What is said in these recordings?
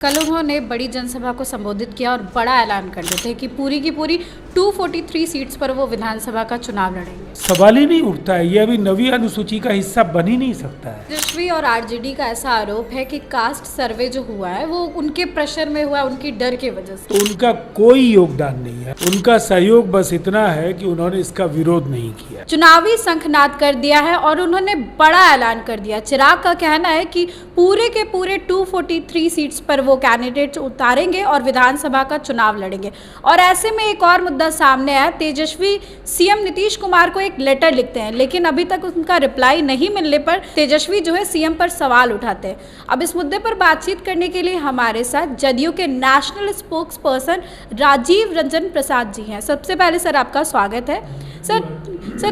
कल उन्होंने बड़ी जनसभा को संबोधित किया और बड़ा ऐलान कर देते हैं कि पूरी की पूरी 243 सीट्स पर वो विधानसभा का चुनाव लड़ेंगे। सवाल ही नहीं उठता है, ये अभी नवी अनुसूची का हिस्सा बन ही नहीं सकता है। तेजस्वी और आरजेडी का ऐसा आरोप है कि कास्ट सर्वे जो हुआ है वो उनके प्रेशर में हुआ, उनकी डर की वजह से। तो उनका कोई योगदान नहीं है, उनका सहयोग बस इतना है कि उन्होंने इसका विरोध नहीं किया। चुनावी शंखनाद कर दिया है और उन्होंने बड़ा ऐलान कर दिया। चिराग का कहना है कि पूरे के पूरे 243 सीट्स पर वो कैंडिडेट उतारेंगे और विधानसभा का चुनाव लड़ेंगे। और ऐसे में एक और मुद्दा सामने आया। तेजस्वी सीएम नीतीश कुमार को एक लेटर लिखते हैं, लेकिन अभी तक उनका रिप्लाई नहीं मिलने पर तेजस्वी जो है सीएम पर सवाल उठाते हैं। अब इस मुद्दे पर बातचीत करने के लिए हमारे साथ जदयू के national spokesperson Rajiv Ranjan Prasad ji हैं। सबसे पहले सर आपका स्वागत है। सर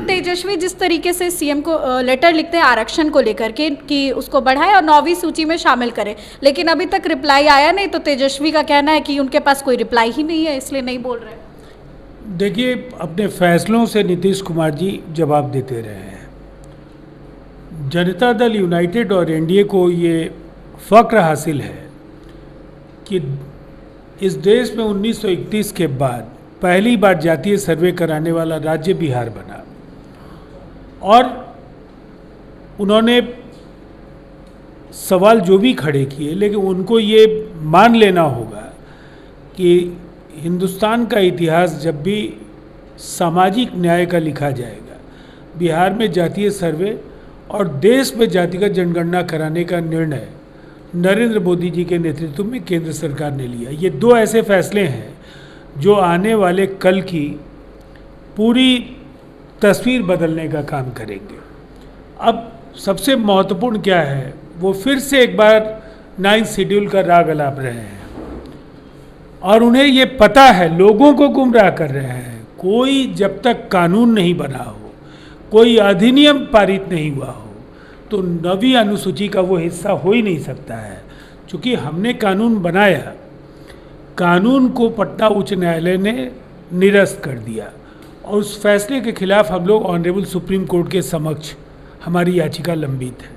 तेजस्वी जिस तरीके से सीएम को लेटर लिखते हैं आरक्षण को लेकर के कि उसको बढ़ाए और 9वीं सूची में शामिल करें, लेकिन अभी तक रिप्लाई आया नहीं। तो तेजस्वी का कहना है कि उनके पास कोई रिप्लाई ही नहीं है, इसलिए नहीं बोल रहे। देखिए, अपने फैसलों से नीतीश कुमार जी जवाब देते रहे हैं। जनता दल यूनाइटेड और एनडीए को ये फक्र हासिल है कि इस देश में 1931 के बाद पहली बार जातीय सर्वे कराने वाला राज्य बिहार बना और उन्होंने सवाल जो भी खड़े किए, लेकिन उनको ये मान लेना होगा कि हिंदुस्तान का इतिहास जब भी सामाजिक न्याय का लिखा जाएगा, बिहार में जातीय सर्वे और देश में जातिगत जनगणना कराने का निर्णय नरेंद्र मोदी जी के नेतृत्व में केंद्र सरकार ने लिया। ये दो ऐसे फैसले हैं जो आने वाले कल की पूरी तस्वीर बदलने का काम करेंगे। अब सबसे महत्वपूर्ण क्या है, वो फिर से एक बार 9th शेड्यूल का राग अलाप रहे हैं और उन्हें ये पता है, लोगों को गुमराह कर रहे हैं। कोई जब तक कानून नहीं बना हो, कोई अधिनियम पारित नहीं हुआ हो, तो नवी अनुसूची का वो हिस्सा हो ही नहीं सकता है। क्योंकि हमने कानून बनाया, कानून को पटना उच्च न्यायालय ने निरस्त कर दिया और उस फैसले के खिलाफ हम लोग ऑनरेबल सुप्रीम कोर्ट के समक्ष हमारी याचिका लंबित है।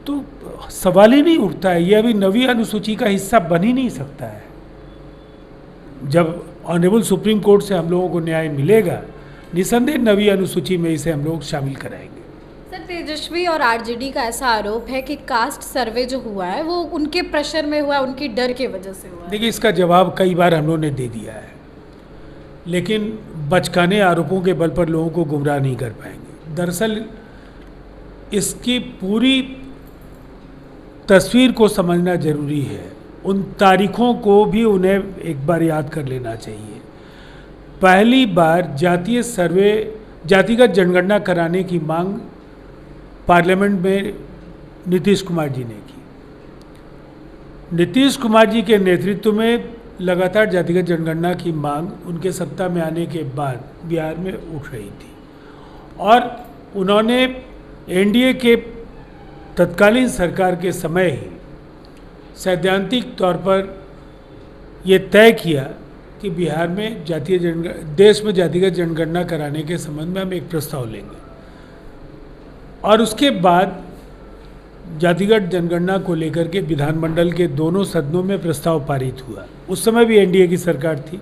तो सवाल ही नहीं उठता है, ये अभी नवी अनुसूची का हिस्सा बन ही नहीं सकता है। जब ऑनरेबल सुप्रीम कोर्ट से हम लोगों को न्याय मिलेगा, निसंदेह नवी अनुसूची में इसे हम लोग शामिल कराएंगे। सर तेजस्वी और आरजेडी का ऐसा आरोप है कि कास्ट सर्वे जो हुआ है वो उनके प्रेशर में हुआ, उनकी डर की वजह से हुआ है। देखिए, इसका जवाब कई बार हम लोगों ने दे दिया है, लेकिन बचकाने आरोपों के बल पर लोगों को गुमराह नहीं कर पाएंगे। दरअसल इसकी पूरी तस्वीर को समझना जरूरी है। उन तारीखों को भी उन्हें एक बार याद कर लेना चाहिए। पहली बार जातीय सर्वे, जातिगत जनगणना कराने की मांग पार्लियामेंट में नीतीश कुमार जी ने की। नीतीश कुमार जी के नेतृत्व में लगातार जातिगत जनगणना की मांग उनके सत्ता में आने के बाद बिहार में उठ रही थी और उन्होंने एनडीए के तत्कालीन सरकार के समय ही सैद्धांतिक तौर पर ये तय किया कि बिहार में देश में जातिगत जनगणना कराने के संबंध में हम एक प्रस्ताव लेंगे। और उसके बाद जातिगत जनगणना को लेकर के विधानमंडल के दोनों सदनों में प्रस्ताव पारित हुआ। उस समय भी एनडीए की सरकार थी।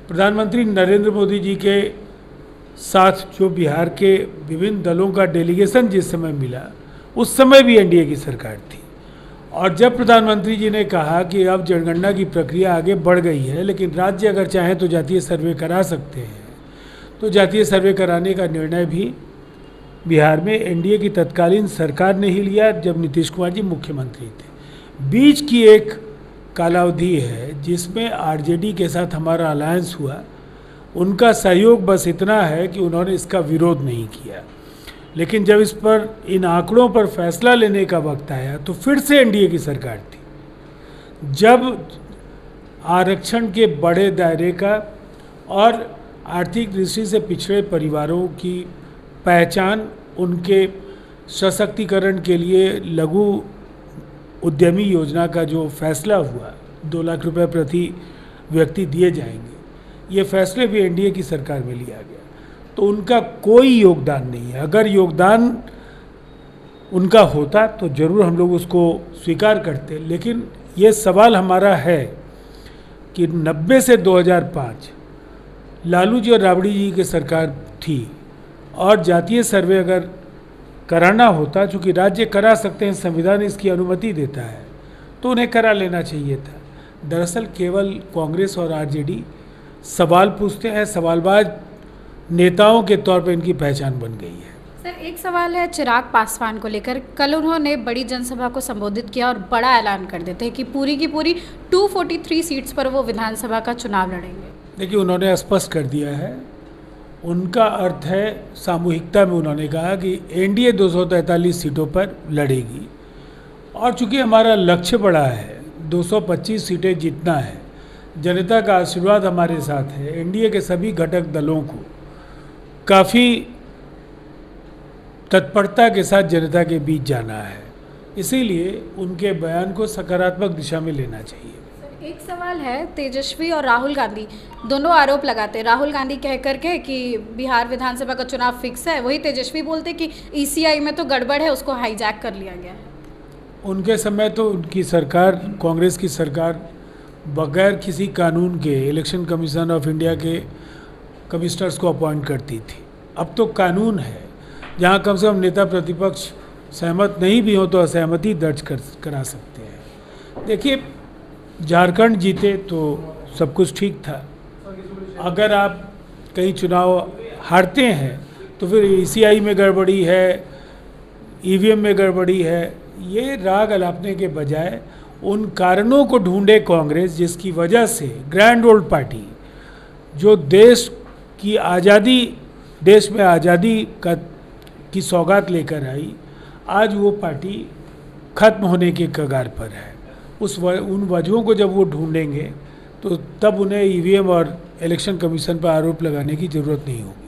प्रधानमंत्री नरेंद्र मोदी जी के साथ जो बिहार के विभिन्न दलों का डेलीगेशन जिस समय मिला, उस समय भी एनडीए की सरकार थी। और जब प्रधानमंत्री जी ने कहा कि अब जनगणना की प्रक्रिया आगे बढ़ गई है, लेकिन राज्य अगर चाहें तो जातीय सर्वे करा सकते हैं, तो जातीय सर्वे कराने का निर्णय भी बिहार में एनडीए की तत्कालीन सरकार ने ही लिया जब नीतीश कुमार जी मुख्यमंत्री थे। बीच की एक कालावधि है जिसमें आरजेडी के साथ हमारा अलायंस हुआ। उनका सहयोग बस इतना है कि उन्होंने इसका विरोध नहीं किया, लेकिन जब इस पर, इन आंकड़ों पर फैसला लेने का वक्त आया तो फिर से एनडीए की सरकार थी। जब आरक्षण के बड़े दायरे का और आर्थिक दृष्टि से पिछड़े परिवारों की पहचान, उनके सशक्तिकरण के लिए लघु उद्यमी योजना का जो फैसला हुआ, 2 लाख रुपए प्रति व्यक्ति दिए जाएंगे, ये फैसले भी एनडीए की सरकार में लिया गया। तो उनका कोई योगदान नहीं है। अगर योगदान उनका होता तो ज़रूर हम लोग उसको स्वीकार करते, लेकिन ये सवाल हमारा है कि 90 से 2005 लालू जी और राबड़ी जी की सरकार थी और जातीय सर्वे अगर कराना होता, चूँकि राज्य करा सकते हैं, संविधान इसकी अनुमति देता है, तो उन्हें करा लेना चाहिए था। दरअसल केवल कांग्रेस और आरजेडी सवाल पूछते हैं, सवालबाज नेताओं के तौर पर इनकी पहचान बन गई है। सर, एक सवाल है चिराग पासवान को लेकर। कल उन्होंने बड़ी जनसभा को संबोधित किया और बड़ा ऐलान कर देते हैं कि पूरी की पूरी 243 सीट्स पर वो विधानसभा का चुनाव लड़ेंगे। देखिए, उन्होंने स्पष्ट कर दिया है, उनका अर्थ है सामूहिकता में। उन्होंने कहा कि एनडीए 243 सीटों पर लड़ेगी और चूंकि हमारा लक्ष्य बड़ा है, 225 सीटें जीतना है, जनता का आशीर्वाद हमारे साथ है, एनडीए के सभी घटक दलों को काफ़ी तत्परता के साथ जनता के बीच जाना है, इसीलिए उनके बयान को सकारात्मक दिशा में लेना चाहिए। एक सवाल है, तेजस्वी और राहुल गांधी दोनों आरोप लगाते हैं। राहुल गांधी कह करके कि बिहार विधानसभा का चुनाव फिक्स है, वही तेजस्वी बोलते कि ईसीआई में तो गड़बड़ है, उसको हाईजैक कर लिया गया है। उनके समय तो उनकी सरकार, कांग्रेस की सरकार, बगैर किसी कानून के इलेक्शन कमीशन ऑफ इंडिया के कमिश्नर्स को अपॉइंट करती थी। अब तो कानून है जहाँ कम से कम नेता प्रतिपक्ष सहमत नहीं भी हो तो असहमति दर्ज करा सकते हैं। देखिए, झारखंड जीते तो सब कुछ ठीक था। अगर आप कहीं चुनाव हारते हैं तो फिर ईसीआई में गड़बड़ी है, ईवीएम में गड़बड़ी है, ये राग अलापने के बजाय उन कारणों को ढूंढे कांग्रेस जिसकी वजह से ग्रैंड ओल्ड पार्टी, जो देश की आज़ादी, देश में आज़ादी की सौगात लेकर आई, आज वो पार्टी खत्म होने के कगार पर है। उन वजहों को जब वो ढूंढेंगे तो तब उन्हें ईवीएम और इलेक्शन कमीशन पर आरोप लगाने की ज़रूरत नहीं होगी।